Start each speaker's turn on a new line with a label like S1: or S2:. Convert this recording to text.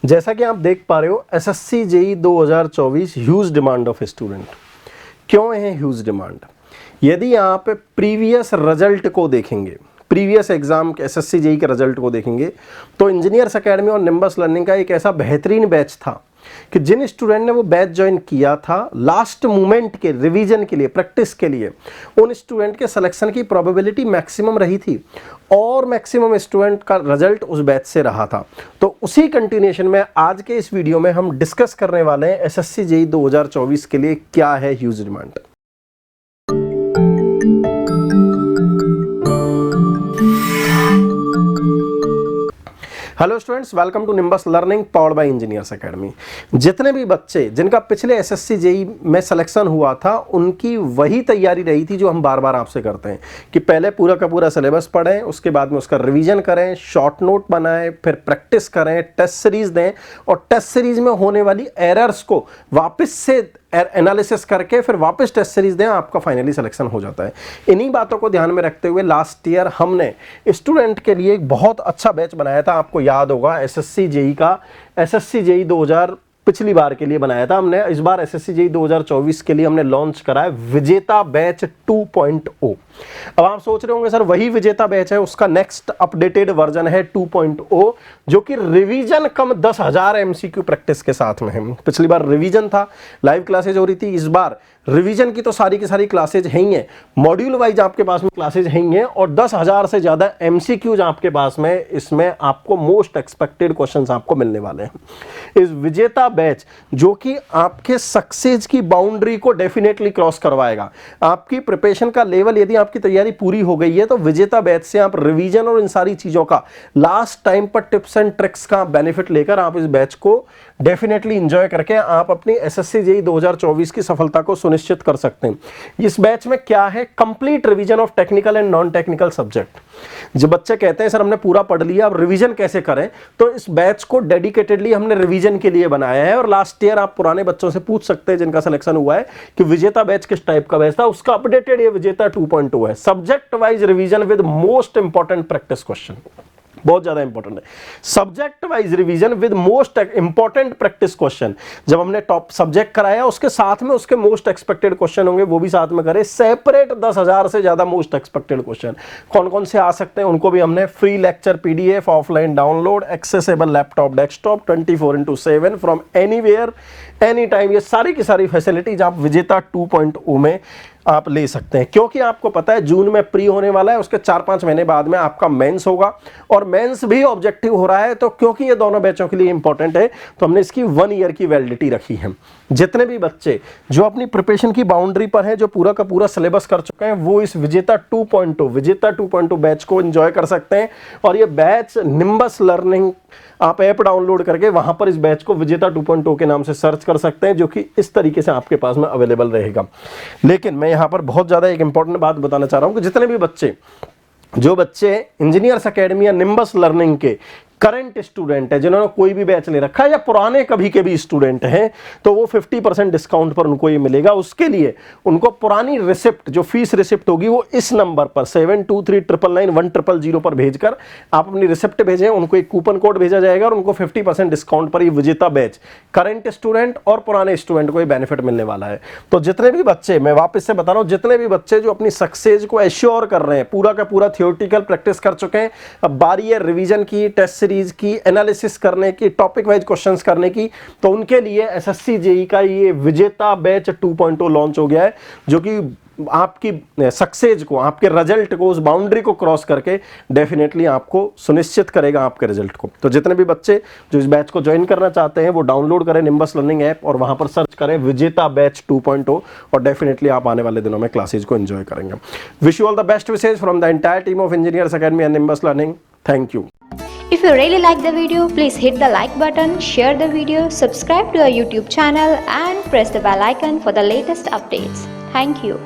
S1: जैसा कि आप देख पा रहे हो, SSC JE 2024 huge demand of student. क्यों है ह्यूज डिमांड? यदि आप प्रीवियस रिजल्ट को देखेंगे, प्रीवियस एग्जाम के एसएससी जेई के रिजल्ट को देखेंगे, तो इंजीनियर्स एकेडमी और निम्बस लर्निंग का एक ऐसा बेहतरीन बैच था कि जिन स्टूडेंट ने वो बैच ज्वाइन किया था लास्ट मोमेंट के रिवीजन के लिए, प्रैक्टिस के लिए, उन स्टूडेंट के सिलेक्शन की प्रोबेबिलिटी मैक्सिमम रही थी और मैक्सिमम स्टूडेंट का रिजल्ट उस बैच से रहा था। तो उसी कंटिन्यूएशन में आज के इस वीडियो में हम डिस्कस करने वाले हैं एसएससी जेई 2024 के लिए क्या है huge demand. Hello students, welcome to Nimbus learning powered by engineers academy. जितने भी बच्चे जिनका पिछले एसएससी जेई में सिलेक्शन हुआ था, उनकी वही तैयारी रही थी जो हम बार बार आपसे करते हैं कि पहले पूरा का पूरा सिलेबस पढ़ें, उसके बाद में उसका रिवीजन करें, शॉर्ट नोट बनाएं, फिर प्रैक्टिस करें, टेस्ट सीरीज दें और टेस्ट सीरीज में होने वाली एरर्स को वापस से एनालिसिस करके फिर वापस टेस्ट सीरीज दें, आपका फाइनली सिलेक्शन हो जाता है। इन्हीं बातों को ध्यान में रखते हुए लास्ट ईयर हमने स्टूडेंट के लिए एक बहुत अच्छा बैच बनाया था। आपको याद होगा एसएससी जेई का, एसएससी जेई 2000 पिछली बार के लिए बनाया था हमने। इस बार एसएससी जेई 2024 के लिए हमने लॉन्च करा है विजेता बैच 2.0। अब आप सोच रहे होंगे सर वही विजेता बैच है, उसका नेक्स्ट अपडेटेड वर्जन है 2.0 जो कि रिवीजन कम 10,000 एमसीक्यू प्रैक्टिस के साथ में है। पिछली बार रिवीजन था, लाइव क्लासेज हो रही थी, इस बार रिवीजन की तो सारी की सारी क्लासेज हैं ही हैं, मॉड्यूल वाइज आपके पास में क्लासेज हैं ही हैं और 10,000 से ज़्यादा एमसीक्यूज आपके पास में, इसमें आपको मोस्ट एक्सपेक्टेड क्वेश्चंस आपको मिलने वाले हैं। इस विजेता बैच जो कि आपके सक्सेस की बाउंड्री को डेफिनेटली क्रॉस करवाएगा। आपकी प्रिपरेशन का लेवल, यदि आपकी तैयारी पूरी हो गई है तो विजेता बैच से आप रिवीजन और इन सारी चीज़ों का लास्ट टाइम पर टिप्स एंड ट्रिक्स का बेनिफिट लेकर आप इस बैच को डेफिनेटली इंजॉय करके आप अपनी एसएससी जेई 2024 की सफलता को सुनिश्चित कर सकते हैं। इस बैच में क्या है? Complete revision of technical and non technical subject. जब बच्चे कहते हैं सर हमने पूरा पढ़ लिया, अब रिवीजन कैसे करें, तो इस बैच को डेडिकेटेडली हमने रिवीजन के लिए बनाया है। और लास्ट ईयर आप पुराने बच्चों से पूछ सकते हैं जिनका सिलेक्शन हुआ है कि विजेता बैच किस टाइप का बैच था, उसका अपडेटेड ये विजेता 2.0 है। Subject wise revision with most important practice question, बहुत ज्यादा इंपॉर्टेंट है। Subject wise revision with most important practice question. जब हमने टॉप सब्जेक्ट कराया उसके साथ में उसके मोस्ट एक्सपेक्टेड क्वेश्चन होंगे, वो भी साथ में करें। सेपरेट 10,000 से ज्यादा मोस्ट एक्सपेक्टेड क्वेश्चन कौन कौन से आ सकते हैं, उनको भी हमने free lecture PDF offline download, accessible laptop desktop 24/7 from anywhere any time, ये सारी की सारी फैसिलिटीज आप विजेता 2.0 में आप ले सकते हैं। क्योंकि आपको पता है जून में प्री होने वाला है, उसके 4-5 महीने बाद में आपका मेंस होगा और मेंस भी ऑब्जेक्टिव हो रहा है। तो क्योंकि ये दोनों बैचों के लिए इंपॉर्टेंट है तो हमने इसकी 1 ईयर की वैलिडिटी रखी है। जितने भी बच्चे जो अपनी प्रिपरेशन की बाउंड्री पर हैं, जो पूरा का पूरा सिलेबस कर चुके हैं, वो इस विजेता 2.0 बैच को एंजॉय कर सकते हैं। और ये बैच निम्बस लर्निंग, आप ऐप डाउनलोड करके वहां पर इस बैच को विजेता 2.0 के नाम से सर्च कर सकते हैं, जो कि इस तरीके से आपके पास में अवेलेबल रहेगा। लेकिन मैं यहां पर बहुत ज्यादा एक इंपॉर्टेंट बात बताना चाह रहा हूं कि जितने भी बच्चे, जो बच्चे इंजीनियर्स एकेडमी या निम्बस लर्निंग के करंट स्टूडेंट है, जिन्होंने कोई भी बैच ले रखा है या पुराने कभी के भी स्टूडेंट हैं, तो वो 50% डिस्काउंट पर उनको ये मिलेगा। उसके लिए उनको पुरानी रिसिप्ट, जो फीस रिसिप्ट होगी, वो इस नंबर पर 72399100 पर भेजकर आप अपनी रिसिप्ट भेजें, उनको एक कूपन कोड भेजा जाएगा और उनको 50% डिस्काउंट पर ये विजेता बैच करंट स्टूडेंट और पुराने स्टूडेंट को ये बेनिफिट मिलने वाला है। तो जितने भी बच्चे, मैं वापस से बता रहा हूं, जितने भी बच्चे जो अपनी सक्सेस को एश्योर कर रहे हैं, पूरा का पूरा थियोरेटिकल प्रैक्टिस कर चुके हैं, अब बारी है रिवीजन की, टेस्ट सीरीज की, एनालिसिस करने की, टॉपिक वाइज क्वेश्चंस करने की, तो उनके लिए एसएससी जेई का ये विजेता बैच 2.0 लॉन्च हो गया है, जो कि आपकी सक्सेस को, आपके रिजल्ट को, उस बाउंड्री को क्रॉस करके डेफिनेटली आपको सुनिश्चित करेगा आपके रिजल्ट को। तो जितने भी बच्चे जो इस बैच को ज्वाइन करना चाहते हैं, वो डाउनलोड करें निम्बस लर्निंग ऐप और वहां पर सर्च करें विजेता बैच 2.0 और डेफिनेटली आप आने वाले दिनों में क्लासेज को एंजॉय करेंगे। Wish you all the best wishes from the entire team of engineers academy and nimbus learning. Thank you.
S2: If you really like the video, please hit the like button, share the video, subscribe to our YouTube channel and press the bell icon for the latest updates. Thank you.